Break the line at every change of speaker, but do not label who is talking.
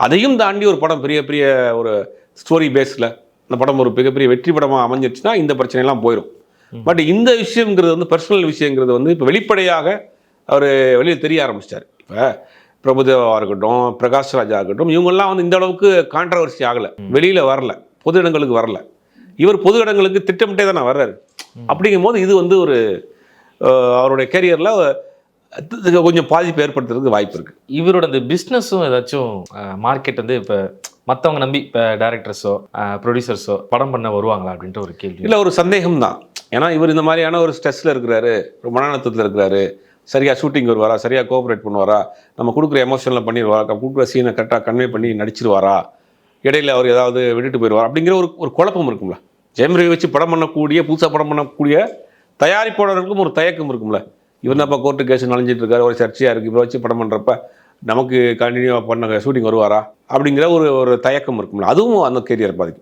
அதையும் தாண்டி ஒரு படம் பெரிய பெரிய ஒரு ஸ்டோரி பேஸில் அந்த படம் ஒரு மிகப்பெரிய வெற்றி படமாக அமைஞ்சிருச்சுன்னா இந்த பிரச்சனையெல்லாம் போயிடும். பட் இந்த விஷயங்கிறது வந்து பர்சனல் விஷயங்கிறது வந்து இப்போ வெளிப்படையாக அவர் வெளியில் தெரிய ஆரம்பிச்சிட்டார். இப்போ பிரபுதேவாவாக இருக்கட்டும், பிரகாஷ் ராஜா இருக்கட்டும், இவங்கெல்லாம் வந்து இந்த அளவுக்கு கான்ட்ரவர்சி ஆகலை, வெளியில் வரல, பொது இடங்களுக்கு வரல. இவர் பொது இடங்களுக்கு திட்டமிட்டே தான் வர்றாரு. அப்படிங்கும் போது இது வந்து ஒரு அவருடைய கேரியரில் கொஞ்சம் பாதிப்பு ஏற்படுத்துறதுக்கு வாய்ப்பு இருக்குது.
இவரோட இந்த பிஸ்னஸும் ஏதாச்சும் மார்க்கெட் வந்து இப்போ மற்றவங்க நம்பி இப்போ டேரக்டர்ஸோ ப்ரொடியூசர்ஸோ படம் பண்ண வருவாங்களா அப்படின்ற ஒரு கேள்வி.
இல்லை, ஒரு சந்தேகம் தான். ஏன்னா இவர் இந்த மாதிரியான ஒரு ஸ்ட்ரெஸ்ஸில் இருக்கிறாரு, ஒரு மன அழுத்தத்தில் இருக்கிறாரு. சரியாக ஷூட்டிங் வருவாரா, சரியாக கோஆப்ரேட் பண்ணுவாரா, நம்ம கொடுக்குற எமோஷனில் பண்ணிடுவாரா, கொடுக்குற சீனை கரெக்டாக கன்வே பண்ணி நடிச்சிருவாரா, இடையில அவர் ஏதாவது விட்டுட்டு போயிடுவார் அப்படிங்கிற ஒரு குழப்பம் இருக்கும்ல. ஜெயம் ரவி வச்சு படம் பண்ணக்கூடிய, புதுசாக படம் பண்ணக்கூடிய தயாரிப்பாளர்களுக்கும் ஒரு தயக்கம் இருக்கும்ல. இவர் தான் இப்போ கோர்ட்டு கேஸ் நலஞ்சிட்டு இருக்காரு, ஒரு சர்ச்சையாக இருக்குது, இவரை வச்சு படம் பண்ணுறப்ப நமக்கு கண்டினியூவாக பண்ண ஷூட்டிங் வருவாரா அப்படிங்கிற ஒரு தயக்கம் இருக்கும்ல. அதுவும் அந்த கேரியர் பாதிக்கும்.